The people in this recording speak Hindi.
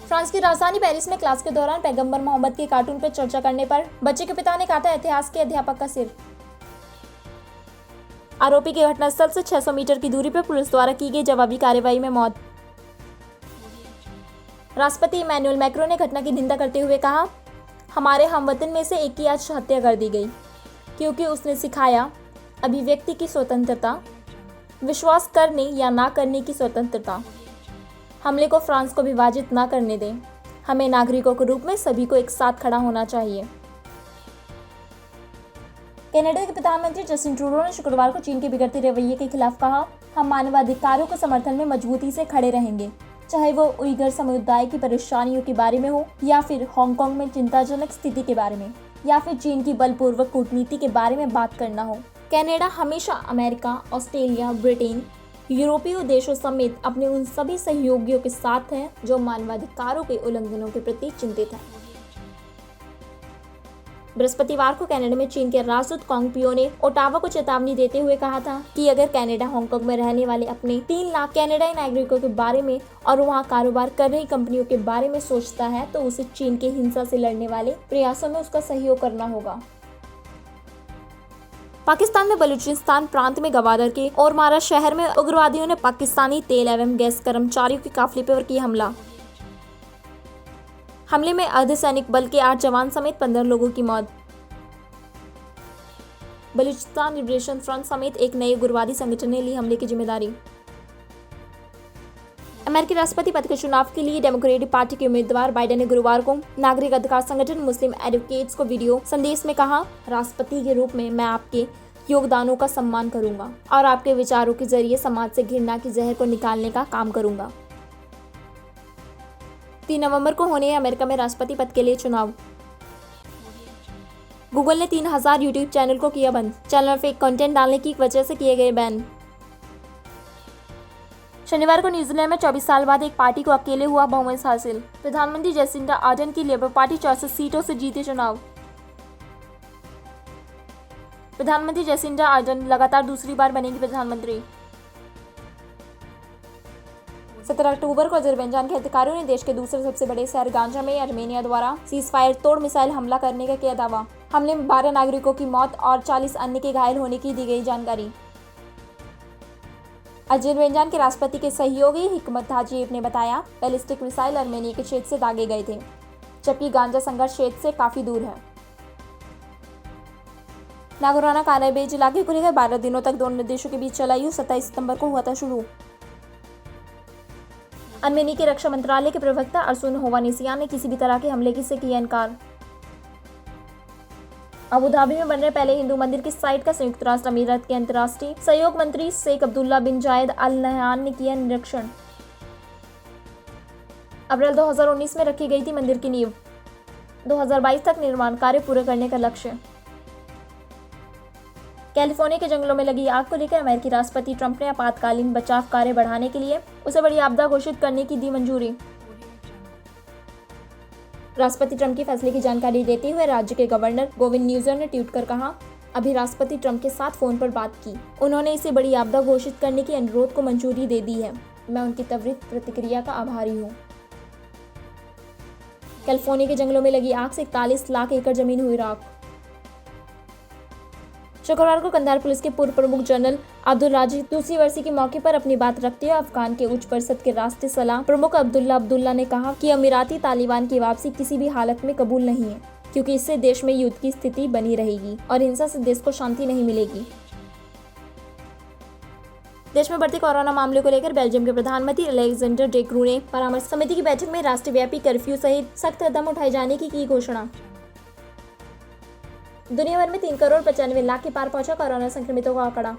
फ्रांस की राजधानी पेरिस में क्लास के दौरान पैगंबर मोहम्मद के कार्टून पर चर्चा करने पर बच्चे के पिता ने काटा इतिहास के अध्यापक का सिर। आरोपी की घटनास्थल से 600 मीटर की दूरी पर पुलिस द्वारा की गई जवाबी कार्रवाई में मौत। राष्ट्रपति इमैनुअल मैक्रों ने घटना की निंदा करते हुए कहा, हमारे हमवतन में से एक की आज हत्या कर दी गई क्योंकि उसने सिखाया अभिव्यक्ति की स्वतंत्रता, विश्वास करने या ना करने की स्वतंत्रता। हमले को फ्रांस को विभाजित ना करने दें। हमें नागरिकों के रूप में सभी को एक साथ खड़ा होना चाहिए। कनाडा के प्रधानमंत्री जस्टिन ट्रूडो ने शुक्रवार को चीन के बिगड़ते रवैये के खिलाफ कहा, हम मानवाधिकारों के समर्थन में मजबूती से खड़े रहेंगे, चाहे वो उइगर समुदाय की परेशानियों के बारे में हो या फिर हांगकांग में चिंताजनक स्थिति के बारे में या फिर चीन की बलपूर्वक कूटनीति के बारे में बात करना हो। कनाडा हमेशा अमेरिका, ऑस्ट्रेलिया, ब्रिटेन, यूरोपीय देशों समेत अपने उन सभी सहयोगियों के साथ है जो मानवाधिकारों के उल्लंघनों के प्रति चिंतित हैं। बृहस्पतिवार को कनाडा में चीन के राजदूत कांग पियो ने ओटावा को चेतावनी देते हुए कहा था कि अगर कनाडा हांगकांग में रहने वाले अपने 3 लाख कनाडाई नागरिकों के बारे में और वहां कारोबार कर रही कंपनियों के बारे में सोचता है तो उसे चीन के हिंसा से लड़ने वाले प्रयासों में उसका सहयोग करना होगा। पाकिस्तान में बलूचिस्तान प्रांत में गवादर के औरमारा शहर में उग्रवादियों ने पाकिस्तानी तेल एवं गैस कर्मचारियों के काफिले पर किया हमला। हमले में अर्धसैनिक बल के 8 जवान समेत 15 लोगों की मौत। बलूचिस्तान लिबरेशन फ्रंट समेत एक नए उग्रवादी संगठन ने ली हमले की जिम्मेदारी। अमेरिकी राष्ट्रपति पद के चुनाव के लिए डेमोक्रेटिक पार्टी के उम्मीदवार बाइडेन ने गुरुवार को नागरिक अधिकार संगठन मुस्लिम एडवोकेट्स को वीडियो संदेश में कहा, राष्ट्रपति के रूप में मैं आपके योगदानों का सम्मान करूंगा और आपके विचारों के जरिए समाज से घृणा की जहर को निकालने का काम करूंगा। 3 नवंबर को होने अमेरिका में राष्ट्रपति पद के लिए चुनाव। गूगल ने 3000 यूट्यूब चैनल को किया बंद, चैनल में फेक कंटेंट डालने की वजह से किए गए बैन। शनिवार को न्यूजीलैंड में 24 साल बाद एक पार्टी को अकेले हुआ बहुमत हासिल। प्रधानमंत्री जैसिंडा आर्डर्न की लेबर पार्टी 400 सीटों से जीते चुनाव। प्रधानमंत्री जैसिंडा आर्डर्न लगातार दूसरी बार बनेगी प्रधानमंत्री। 17 अक्टूबर को अजरबैजान के अधिकारियों ने देश के दूसरे सबसे बड़े शहर गांजा में अर्मेनिया द्वारा सीजफायर तोड़ मिसाइल हमला करने का किया दावा। हमले में 12 नागरिकों की मौत और 40 अन्य के घायल होने की दी गई जानकारी। अजरबैजान के राष्ट्रपति के सहयोगी हिकमत हाजीव ने बताया, बैलिस्टिक मिसाइल अर्मेनिया के क्षेत्र से दागे गए थे, जबकि गांजा संघर्ष क्षेत्र से काफी दूर है। नागोर्नो काराबाख इलाके को लेकर 12 दिनों तक दोनों देशों के बीच चला युद्ध 27 सितंबर को हुआ था शुरू। अर्मेनिया के रक्षा मंत्रालय के प्रवक्ता अरसून होवानेसियान ने किसी भी तरह के हमले से किया इनकार। अबू धाबी में बन रहे पहले हिंदू मंदिर की साइट का संयुक्त राष्ट्र अमीरात के अंतर्राष्ट्रीय सहयोग मंत्री शेख अब्दुल्ला बिन जायद अल नहयान ने किया निरीक्षण। अप्रैल 2019 में रखी गई थी मंदिर की नींव। 2022 तक निर्माण कार्य पूरे करने का लक्ष्य। कैलिफोर्निया के जंगलों में लगी आग को लेकर अमेरिकी राष्ट्रपति ट्रंप ने आपातकालीन बचाव कार्य बढ़ाने के लिए उसे बड़ी आपदा घोषित करने की दी मंजूरी। राष्ट्रपति ट्रंप के फैसले की जानकारी देते हुए राज्य के गवर्नर गोविंद न्यूजम ने ट्वीट कर कहा, अभी राष्ट्रपति ट्रंप के साथ फोन पर बात की। उन्होंने इसे बड़ी आपदा घोषित करने के अनुरोध को मंजूरी दे दी है। मैं उनकी त्वरित प्रतिक्रिया का आभारी हूँ। कैलिफोर्निया के जंगलों में लगी आग से 41 लाख एकड़ जमीन हुई राख। शुक्रवार को कंधार पुलिस के पूर्व प्रमुख जनरल अब्दुल राजी दूसरी वर्षी के मौके पर अपनी बात रखते हुए अफगान के उच्च परिषद के राष्ट्रीय सलाह प्रमुख अब्दुल्ला ने कहा कि अमीराती तालिबान की वापसी किसी भी हालत में कबूल नहीं है, क्योंकि इससे देश में युद्ध की स्थिति बनी रहेगी और हिंसा से देश को शांति नहीं मिलेगी। देश में बढ़ते कोरोना मामले को लेकर बेल्जियम के प्रधानमंत्री अलेक्जेंडर डे क्रू ने परामर्श समिति की बैठक में राष्ट्रव्यापी कर्फ्यू सहित सख्त कदम उठाए जाने की घोषणा। दुनिया भर में 3 करोड़ 95 लाख के पार पहुंचा कोरोना संक्रमितों का आंकड़ा।